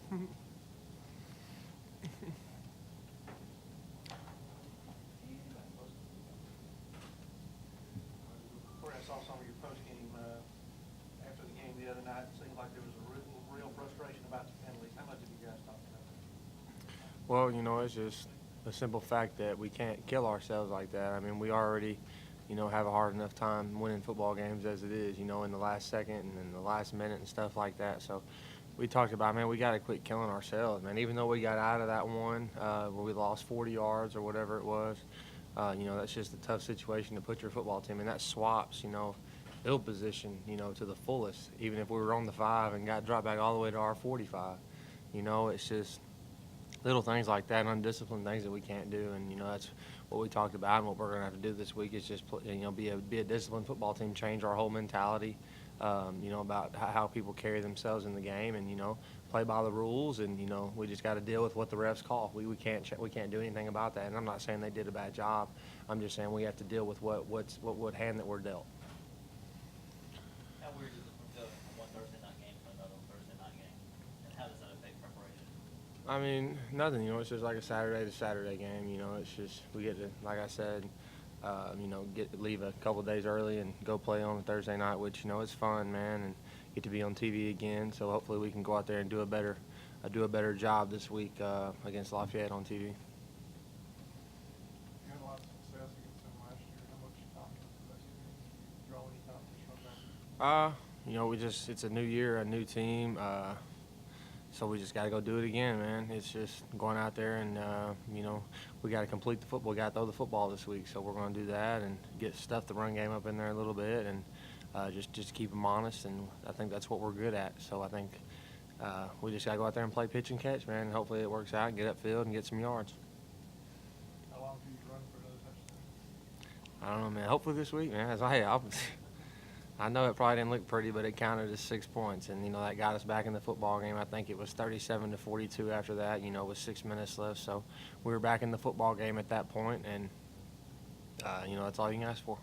Corey, I saw some of your post-game after the game the other night. It seemed like there was a real frustration about the penalties. How much have you guys talked about that? Well, it's just a simple fact that we can't kill ourselves like that. I mean, we already, have a hard enough time winning football games as it is, in the last second and in the last minute and stuff like that. So we talked about, man, we got to quit killing ourselves, man. Even though we got out of that one where we lost 40 yards or whatever it was, that's just a tough situation to put your football team in. That swaps, field position, to the fullest, even if we were on the 5 and got dropped back all the way to our 45. It's just little things like that, undisciplined things that we can't do, and that's what we talked about. And what we're going to have to do this week is just be a disciplined football team, change our whole mentality, about how people carry themselves in the game, and play by the rules. And we just got to deal with what the refs call. We can't do anything about that. And I'm not saying they did a bad job. I'm just saying we have to deal with what hand that we're dealt. How weird is it from going from one Thursday night game to another Thursday night game, and how does that affect preparation? I mean, nothing. It's just like a Saturday to Saturday game. It's just we get to, like I said, leave a couple of days early and go play on a Thursday night, which it's fun, man, and get to be on TV again. So hopefully we can go out there and do a better job this week against Lafayette on TV. You had a lot of success against them last year. How much confidence does that give you? Draw any confidence from that? It's a new year, a new team. So we just got to go do it again, man. It's just going out there and, we got to complete the football. We got to throw the football this week. So we're going to do that and stuff the run game up in there a little bit and just keep them honest. And I think that's what we're good at. So I think we just got to go out there and play pitch and catch, man. And hopefully it works out and get upfield and get some yards. How long do you run for those touchdowns? I don't know, man. Hopefully this week, man. I know it probably didn't look pretty, but it counted as 6 points, and that got us back in the football game. I think it was 37-42 after that, with 6 minutes left. So we were back in the football game at that point, and that's all you can ask for.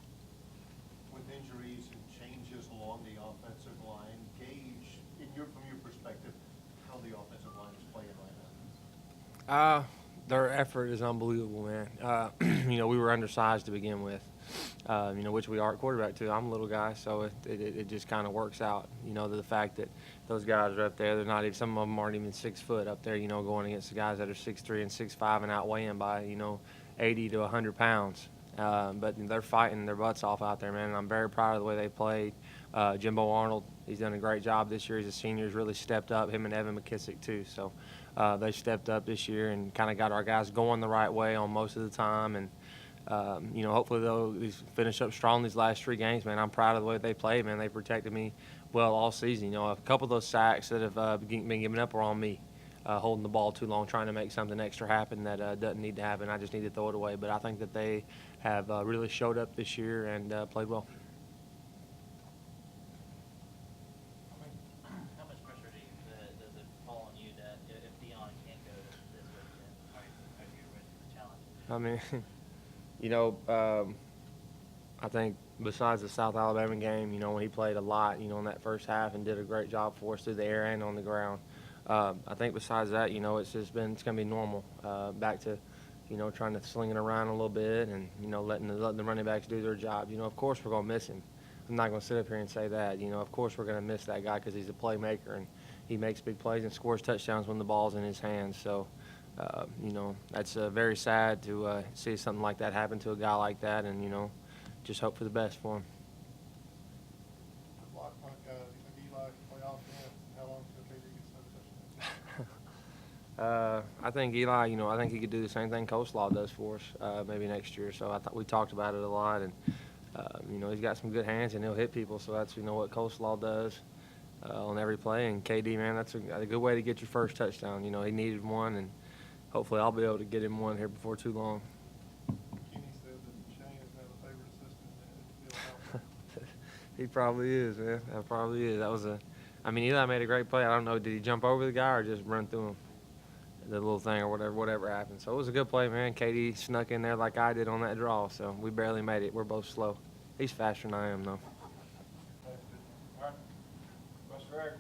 With injuries and changes along the offensive line, gauge from your perspective how the offensive line is playing right now. Their effort is unbelievable, man. We were undersized to begin with. Which we are at quarterback too. I'm a little guy, so it just kind of works out. The fact that those guys are up there, they're not even, some of them aren't even 6 foot up there, going against the guys that are 6'3" and 6'5" and outweighing by, 80 to 100 pounds. But they're fighting their butts off out there, man, and I'm very proud of the way they played. Jimbo Arnold, he's done a great job this year. He's a senior. He's really stepped up, him and Evan McKissick too. So they stepped up this year and kind of got our guys going the right way on most of the time. And hopefully they'll finish up strong these last 3 games, man. I'm proud of the way they played, man. They protected me well all season. A couple of those sacks that have been given up are on me, holding the ball too long, trying to make something extra happen that doesn't need to happen. I just need to throw it away. But I think that they have really showed up this year and played well. How much pressure does it fall on you that if Dion can't go this weekend, are you ready for the challenge? I mean, I think besides the South Alabama game, when he played a lot, in that first half and did a great job for us through the air and on the ground. I think besides that, it's going to be normal. Back to, trying to sling it around a little bit and, letting the running backs do their job. Of course we're going to miss him. I'm not going to sit up here and say that. Of course we're going to miss that guy because he's a playmaker and he makes big plays and scores touchdowns when the ball's in his hands. So, that's very sad to see something like that happen to a guy like that, and just hope for the best for him. The block punt guy, do you think Eli can play offense? How long is it going to be to get another touchdown? I think Eli, I think he could do the same thing Coleslaw does for us maybe next year. So I thought we talked about it a lot, and he's got some good hands and he'll hit people. So that's what Coleslaw does on every play. And KD, man, that's a good way to get your first touchdown. He needed one, and hopefully I'll be able to get him one here before too long. Kenny said that Shane is now the favorite assistant at Bill. He probably is, man. That probably is. Eli made a great play. I don't know, did he jump over the guy or just run through him? The little thing or whatever happened. So it was a good play, man. KD snuck in there like I did on that draw, so we barely made it. We're both slow. He's faster than I am, though. All right. Question for Eric.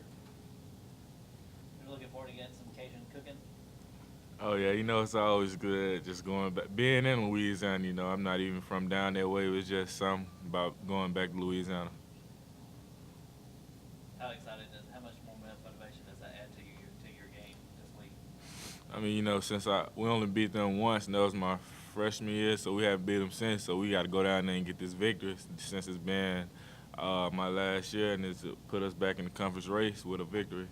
You're looking looking forward to getting some Cajun cooking? Oh yeah, it's always good just going back. Being in Louisiana, I'm not even from down that way. It was just something about going back to Louisiana. How much more motivation does that add to your game this week? I mean, since we only beat them once, and that was my freshman year, so we haven't beat them since. So we got to go down there and get this victory since it's been my last year, and it's put us back in the conference race with a victory.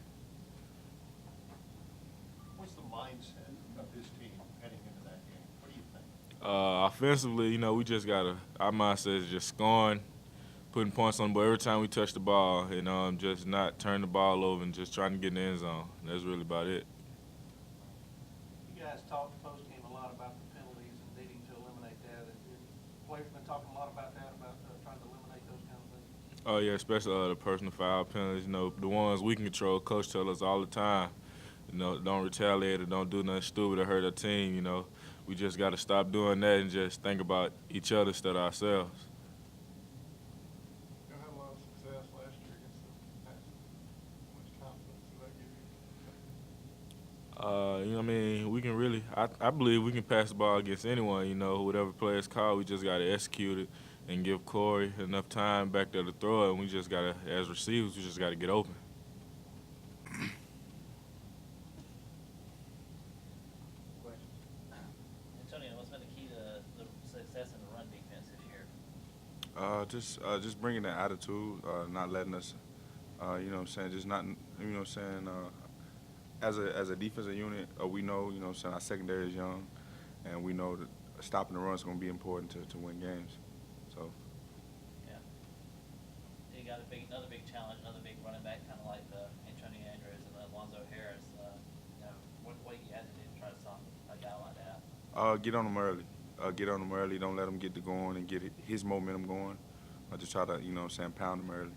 What's the mindset of this team heading into that game? What do you think? Offensively, we just our mindset is just scoring, putting points on the board every time we touch the ball, and just not turn the ball over and just trying to get in the end zone. That's really about it. You guys talked post-game a lot about the penalties and needing to eliminate that. And players been talking a lot about that, about trying to eliminate those kind of things. Oh yeah, especially the personal foul penalties. The ones we can control. Coach tells us all the time, don't retaliate or don't do nothing stupid to hurt our team. We just got to stop doing that and just think about each other instead of ourselves. You had a lot of success last year against the Packers. How much confidence does that give you? We can really. I believe we can pass the ball against anyone. Whatever play is called, we just got to execute it and give Corey enough time back there to throw it. And we just got to, as receivers, we just got to get open. Antonio, what's been the key to the success in the run defense this year? Just bringing that attitude, not letting us, just not, as a defensive unit, we know, our secondary is young, and we know that stopping the run is going to be important to win games. So. Yeah. You got another big challenge, another big running back, kind of like Antonio Andrews and Alonzo Harris. What you had to do to try to stop a guy like that? Get on them early. Don't let him get to going and get his momentum going. Just try to, pound him early.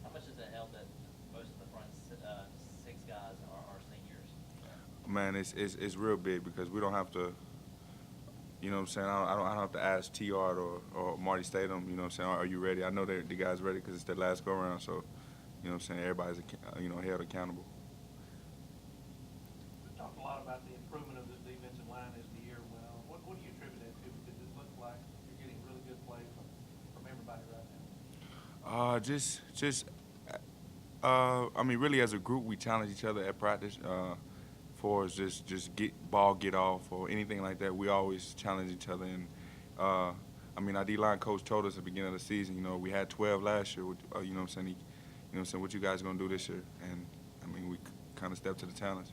How much does it help that most of the front six guys are seniors? Man, it's real big because we don't have to. I don't have to ask T.R. or Marty Statham. Are you ready? I know the guys ready because it's their last go around. So, everybody's held accountable. We talked a lot about the improvement of this defensive line as the year went on. What do you attribute that to? Because it looks like you're getting really good play from everybody right now. Really as a group, we challenge each other at practice. For us, just get off, or anything like that. We always challenge each other. And our D-line coach told us at the beginning of the season, we had 12 last year. What you guys gonna do this year? And we kind of stepped to the challenge.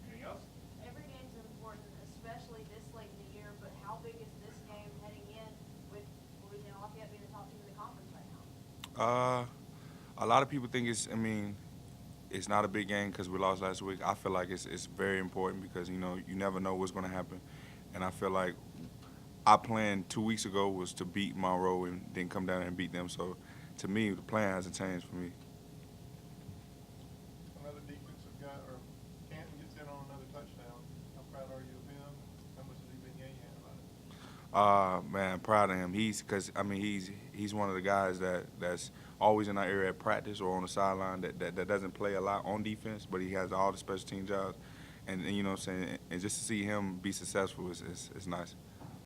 Anything else? Every game's important, especially this late in the year, but how big is this game heading in with Louisiana Lafayette being the top team in the conference right now? A lot of people think it's not a big game because we lost last week. I feel like it's very important because, you never know what's going to happen. And I feel like our plan 2 weeks ago was to beat Monroe and then come down and beat them. So, to me, the plan hasn't changed for me. Another defensive guy, or Canton gets in on another touchdown. How proud are you of him? How much has he been yay-yaying about it? Man, proud of him. He's one of the guys that's always in our area at practice or on the sideline that doesn't play a lot on defense, but he has all the special team jobs. And and just to see him be successful is nice.